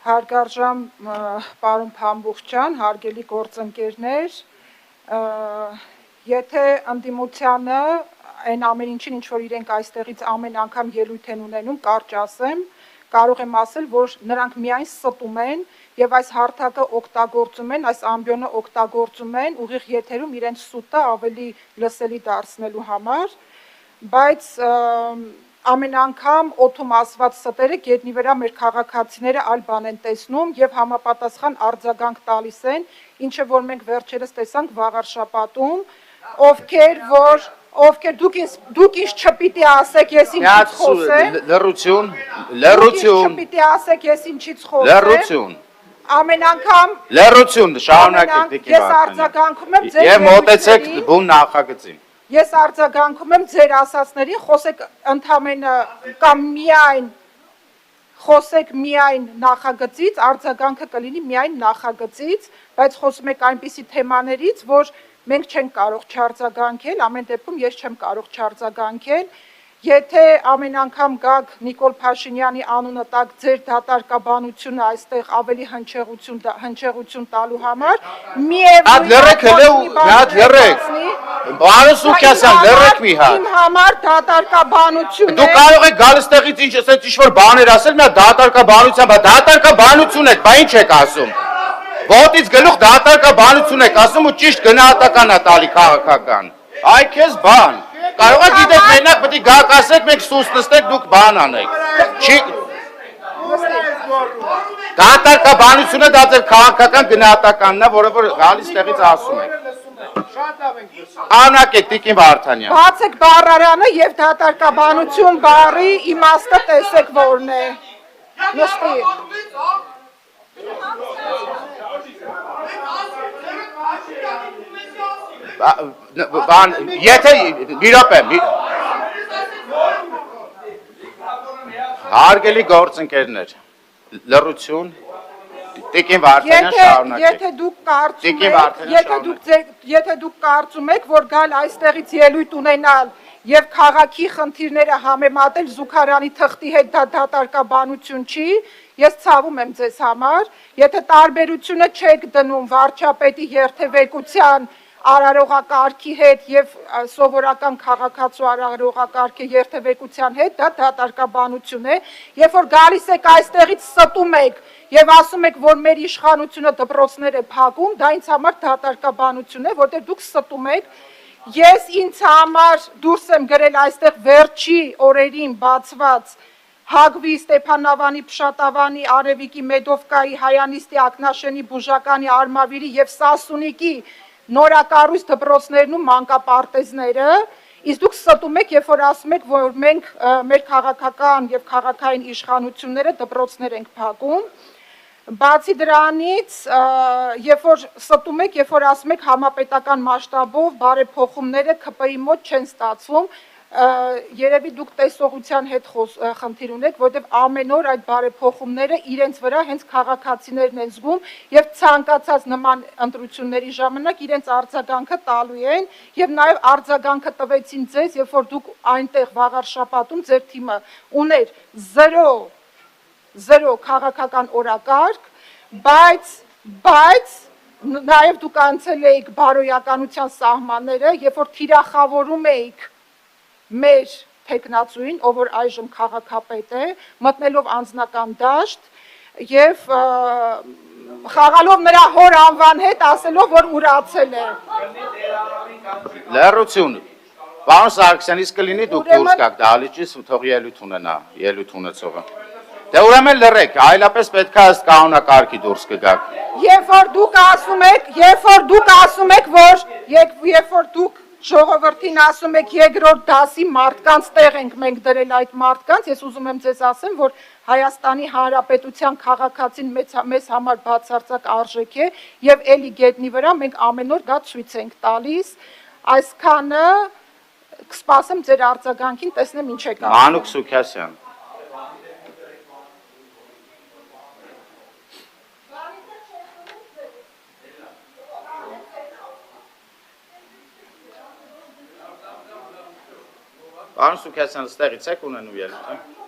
Հարգարժան պարոն Փամբուխչյան, հարգելի գործընկերներ, եթե ընդդիմությանը այն ամեն ինչին, ինչ որ իրենք այստեղից ամեն անգամ ելույթ են ունենում, կարճ ասեմ, կարող եմ ասել, որ նրանք միայն ստում են եւ այս հարթակը օգտագործում են, այս ամբիոնը օգտագործում են ուղիղ եթերում իրենց սուտը ավելի լսելի դարձնելու համար, բայց ամեն անգամ օդում ասված ստերը գետնի վրա մեր քաղաքացիները այլ բան են տեսնում եւ համապատասխան արձագանք տալիս են, ինչը որ մենք վերջերս տեսանք վաղարշաբաթում, ովքեր դուք ինչ չպիտի ասեք, ես ինչից խոսեմ, լռություն, չպիտի ասեք, ես ինչից խոսեմ, լռություն, ամեն անգամ լռություն, շարունակեք ես արձագանքում եմ ձեր եւ մոտեցեք բուն նախագծին. Ես արձագանքում եմ ձեր ասածներին, խոսեք ընդամենը կամ միայն խոսեք միայն նախագծից, արձագանքը կլինի միայն նախագծից, բայց խոսում եք այնպիսի թեմաներից, որ մենք չենք կարող չարձագանքել, ամեն դեպքում ես չեմ կարող չարձագանքել, եթե ամեն անգամ գաք Նիկոլ Փաշինյանի անունը տակ ձեր դատարկաբանությունը այստեղ ավելի հնչեղություն տալու համար, Պարոն Սուքիասյան, լռեք մի հատ։ Իմ համար դատարկաբանություն է։ Դուք կարող եք գալ ստեղից ինչ-որ բաներ ասել, մի հատ դատարկաբանությամբ, դատարկաբանություն եք, բա ինչ եք ասում։ Ոտից գլուխ դատարկաբանություն եք ասում ու ճիշտ գնահատական է տալի քաղաքական։ Այ քեզ բան։ Կարող եք գիտեք մենակ պետք է գաք ասեք, մենք սուս նստեք, դուք բան անեք։ Չի Դատարկաբանությունը դա ձեր քաղաքական գնահատականն է, որը որ գալիս տեղից ասում եք։ Անակեք Տիկին Վարդանյան։ Բացեք բառարանը եւ դատարկաբանություն բառի իմաստը տեսեք որն է։ Նստի։ Եթե մի րոպե Հարգելի գործընկերներ, լռություն, Տիկին Վարդանյան շարունակեք։ Եթե դուք կարծում եք, որ գալ այստեղից ելույթ ունենալ եւ քաղաքի խնդիրները համեմատել Զուքարյանի թղթի հետ դա դատարկաբանություն չի, ես ցավում եմ ձեզ համար, եթե տարբերությունը չեք դնում վարչապետի երթևեկության արարողակարգի հետ եւ սովորական քաղաքացու արարողակարգի երթևեկության հետ, դա դատարկաբանություն է, երբ որ գալիս եք այստեղից ստում եք եւ ասում եք, որ մեր իշխանությունը դպրոցներ է փակում, դա ինձ համար դատարկաբանություն է, որտեղ դուք ստում եք, ես ինձ համար դուրս եմ գրել այստեղ վերջի օրերին բացված Հագվի, Ստեփանավանի, Փշատավանի, Արևիկի, Մեդովկայի, Հայանիստի, Ակնաշենի, Բուժականի, Արմավիրի եւ Սասունիկի նորակառույց դպրոցներն ու մանկապարտեզները, իսկ դուք ստում եք, երբ որ ասում եք, որ մենք մեր քաղաքական եւ քաղաքային իշխանությունները դպրոցներ ենք փակում, բացի դրանից, երբ որ ստում եք, երբ որ ասում եք համապետական մասշտաբով բարեփոխումները ԿՊ-ի մոտ չեն ստացվում, երևի դուք տեսողության հետ խնդիր ունեք, որտեղ ամեն օր այդ բարեփոխումները իրենց վրա հենց քաղաքացիներն են զգում եւ ցանկացած նման ընտրությունների ժամանակ իրենց արձագանքը տալու են եւ նաեւ արձագանքը տվեցին ձեզ, երբ որ դուք այնտեղ վաղարշաբաթում ձեր թիմը ուներ 0 քաղաքական օրակարգ, բայց նաեւ դուք անցել էիք բարոյականության սահմանները, երբ որ թիրախավորում էիք մեր թեկնածուին, ով որ այժմ քաղաքապետ է, մտնելով անձնական դաշտ եւ խաղալով նրա հոր անվան հետ, ասելով, որ ուրացել է։ Լռություն։ Պարոն Սարգսյան, իսկ կլինի դուք դուրս գաք դահլիճից ու թող ելույթ ունենա, ելույթ ունեցողը։ Դե ուրեմն լռեք, այլապես պետք է ըստ կանոնակարգի դուրս կգաք։ Երբ որ դուք ժողովրդին ասում եք երկրորդ դասի մարդկանց տեղ ենք մենք դրել այդ մարդկանց, ես ուզում եմ ձեզ ասեմ, որ Հայաստանի Հանրապետության քաղաքացին մեզ համար բացարձակ արժեք է եւ էլի գետնի վրա մենք ամեն օր դա ցույց ենք տալիս, այսքանը կսպասեմ ձեր արձագանքին, տեսնեմ ինչ եք ասում։ Մանուկ Սուքիասյան։ Պարոն Սուքիասյան, ստեղից եք ունենում ելույթը։